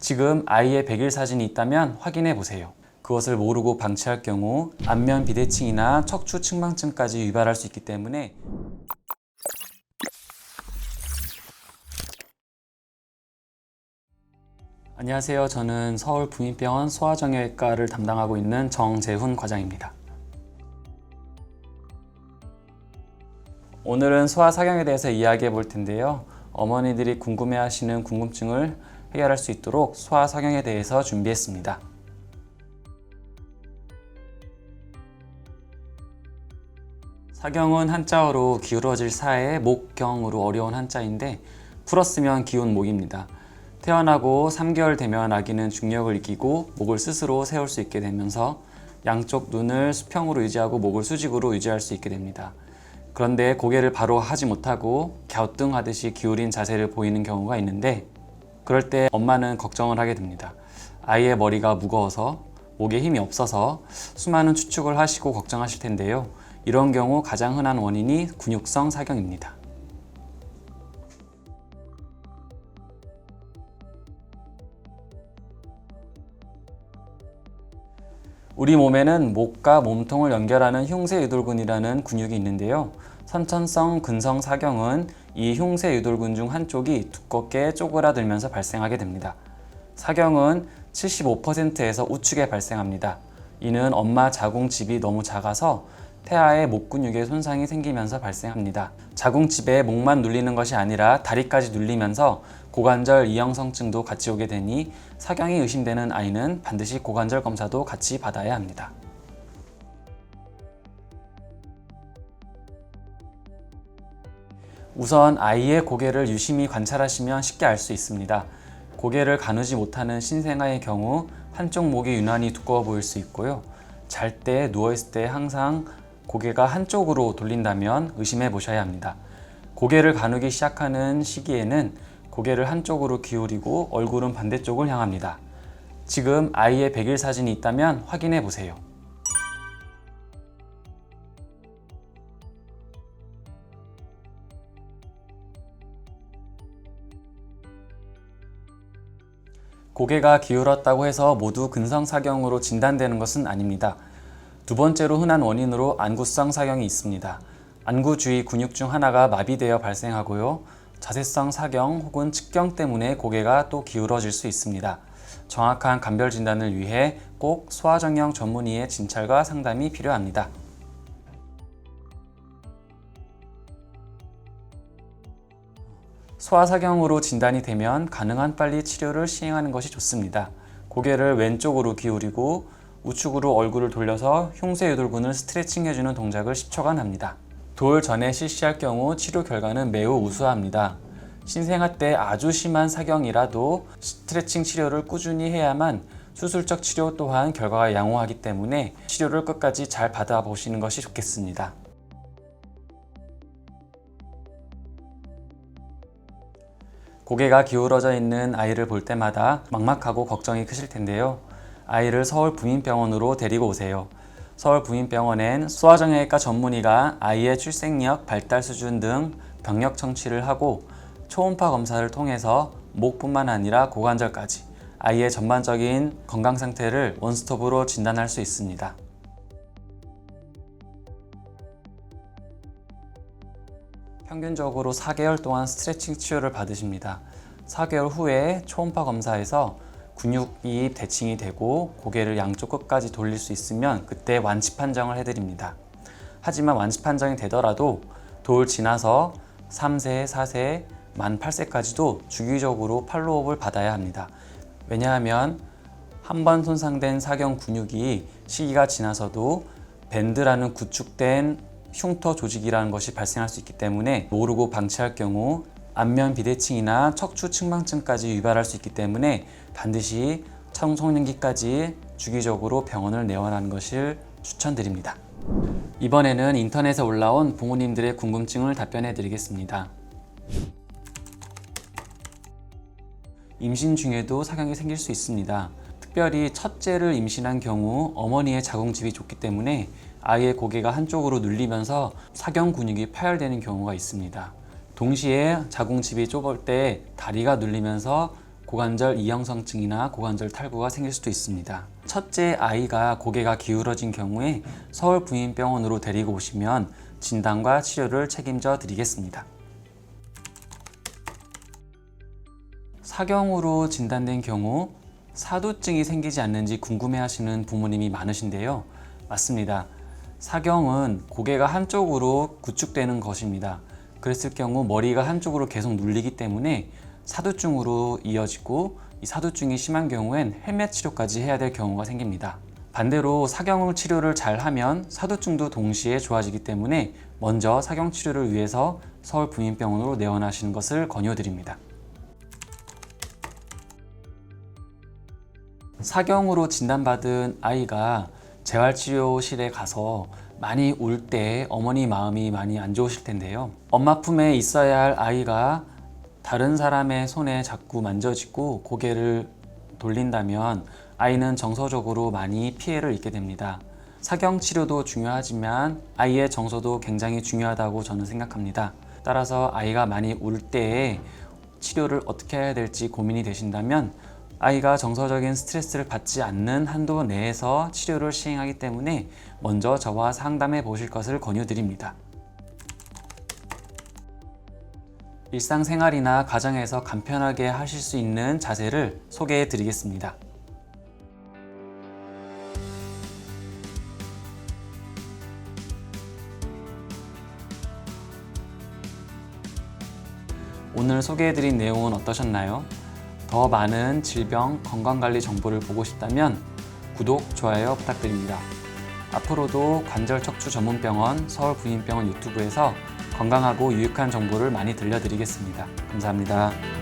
지금 아이의 백일 사진이 있다면 확인해 보세요. 그것을 모르고 방치할 경우 안면 비대칭이나 척추 측만증까지 유발할 수 있기 때문에 안녕하세요. 저는 서울부민병원 소아정형외과를 담당하고 있는 정재훈 과장입니다. 오늘은 소아사경에 대해서 이야기해 볼 텐데요. 어머니들이 궁금해하시는 궁금증을 해결할 수 있도록 소아사경에 대해서 준비했습니다. 사경은 한자어로 기울어질 사에 목경으로 어려운 한자인데 풀었으면 기운 목입니다. 태어나고 3개월 되면 아기는 중력을 이기고 목을 스스로 세울 수 있게 되면서 양쪽 눈을 수평으로 유지하고 목을 수직으로 유지할 수 있게 됩니다. 그런데 고개를 바로 하지 못하고 갸우뚱하듯이 기울인 자세를 보이는 경우가 있는데 그럴 때 엄마는 걱정을 하게 됩니다. 아이의 머리가 무거워서 목에 힘이 없어서 수많은 추측을 하시고 걱정하실 텐데요. 이런 경우 가장 흔한 원인이 근육성 사경입니다. 우리 몸에는 목과 몸통을 연결하는 흉쇄유돌근이라는 근육이 있는데요. 선천성 근성 사경은 이 흉쇄유돌근 중 한쪽이 두껍게 쪼그라들면서 발생하게 됩니다. 사경은 75%에서 우측에 발생합니다. 이는 엄마 자궁집이 너무 작아서 태아의 목 근육에 손상이 생기면서 발생합니다. 자궁집에 목만 눌리는 것이 아니라 다리까지 눌리면서 고관절 이형성증도 같이 오게 되니 사경이 의심되는 아이는 반드시 고관절 검사도 같이 받아야 합니다. 우선 아이의 고개를 유심히 관찰하시면 쉽게 알 수 있습니다. 고개를 가누지 못하는 신생아의 경우 한쪽 목이 유난히 두꺼워 보일 수 있고요. 잘 때 누워있을 때 항상 고개가 한쪽으로 돌린다면 의심해 보셔야 합니다. 고개를 가누기 시작하는 시기에는 고개를 한쪽으로 기울이고 얼굴은 반대쪽을 향합니다. 지금 아이의 백일 사진이 있다면 확인해 보세요. 고개가 기울었다고 해서 모두 근성사경으로 진단되는 것은 아닙니다. 두 번째로 흔한 원인으로 안구성 사경이 있습니다. 안구 주위 근육 중 하나가 마비되어 발생하고요. 자세성 사경 혹은 측경 때문에 고개가 또 기울어질 수 있습니다. 정확한 감별 진단을 위해 꼭 소아정형 전문의의 진찰과 상담이 필요합니다. 소아사경으로 진단이 되면 가능한 빨리 치료를 시행하는 것이 좋습니다. 고개를 왼쪽으로 기울이고 우측으로 얼굴을 돌려서 흉쇄유돌근을 스트레칭 해주는 동작을 10초간 합니다. 돌 전에 실시할 경우 치료 결과는 매우 우수합니다. 신생아 때 아주 심한 사경이라도 스트레칭 치료를 꾸준히 해야만 수술적 치료 또한 결과가 양호하기 때문에 치료를 끝까지 잘 받아보시는 것이 좋겠습니다. 고개가 기울어져 있는 아이를 볼 때마다 막막하고 걱정이 크실 텐데요. 아이를 서울부민병원으로 데리고 오세요. 서울부민병원엔 소아정형외과 전문의가 아이의 출생력, 발달 수준 등 병력 청취를 하고 초음파 검사를 통해서 목뿐만 아니라 고관절까지 아이의 전반적인 건강 상태를 원스톱으로 진단할 수 있습니다. 평균적으로 4개월 동안 스트레칭 치료를 받으십니다. 4개월 후에 초음파 검사에서 근육이 대칭이 되고 고개를 양쪽 끝까지 돌릴 수 있으면 그때 완치 판정을 해드립니다. 하지만 완치 판정이 되더라도 돌 지나서 3세, 4세, 만 8세까지도 주기적으로 팔로우업을 받아야 합니다. 왜냐하면 한 번 손상된 사경 근육이 시기가 지나서도 밴드라는 구축된 흉터 조직이라는 것이 발생할 수 있기 때문에 모르고 방치할 경우 안면 비대칭이나 척추 측만증까지 유발할 수 있기 때문에 반드시 청소년기까지 주기적으로 병원을 내원하는 것을 추천드립니다. 이번에는 인터넷에 올라온 부모님들의 궁금증을 답변해 드리겠습니다. 임신 중에도 사경이 생길 수 있습니다. 특별히 첫째를 임신한 경우 어머니의 자궁집이 좁기 때문에 아이의 고개가 한쪽으로 눌리면서 사경 근육이 파열되는 경우가 있습니다. 동시에 자궁집이 좁을 때 다리가 눌리면서 고관절 이형성증이나 고관절 탈구가 생길 수도 있습니다. 첫째 아이가 고개가 기울어진 경우에 서울부인병원으로 데리고 오시면 진단과 치료를 책임져 드리겠습니다. 사경으로 진단된 경우 사두증이 생기지 않는지 궁금해하시는 부모님이 많으신데요. 맞습니다. 사경은 고개가 한쪽으로 구축되는 것입니다. 그랬을 경우 머리가 한쪽으로 계속 눌리기 때문에 사두증으로 이어지고 이 사두증이 심한 경우엔 헬멧 치료까지 해야 될 경우가 생깁니다. 반대로 사경 치료를 잘 하면 사두증도 동시에 좋아지기 때문에 먼저 사경 치료를 위해서 서울부인병원으로 내원하시는 것을 권유드립니다. 사경으로 진단받은 아이가 재활치료실에 가서 많이 울 때 어머니 마음이 많이 안 좋으실 텐데요. 엄마 품에 있어야 할 아이가 다른 사람의 손에 자꾸 만져지고 고개를 돌린다면 아이는 정서적으로 많이 피해를 입게 됩니다. 사경 치료도 중요하지만 아이의 정서도 굉장히 중요하다고 저는 생각합니다. 따라서 아이가 많이 울 때에 치료를 어떻게 해야 될지 고민이 되신다면 아이가 정서적인 스트레스를 받지 않는 한도 내에서 치료를 시행하기 때문에 먼저 저와 상담해 보실 것을 권유드립니다. 일상생활이나 가정에서 간편하게 하실 수 있는 자세를 소개해 드리겠습니다. 오늘 소개해 드린 내용은 어떠셨나요? 더 많은 질병, 건강관리 정보를 보고 싶다면 구독, 좋아요 부탁드립니다. 앞으로도 관절 척추 전문병원 서울부인병원 유튜브에서 건강하고 유익한 정보를 많이 들려드리겠습니다. 감사합니다.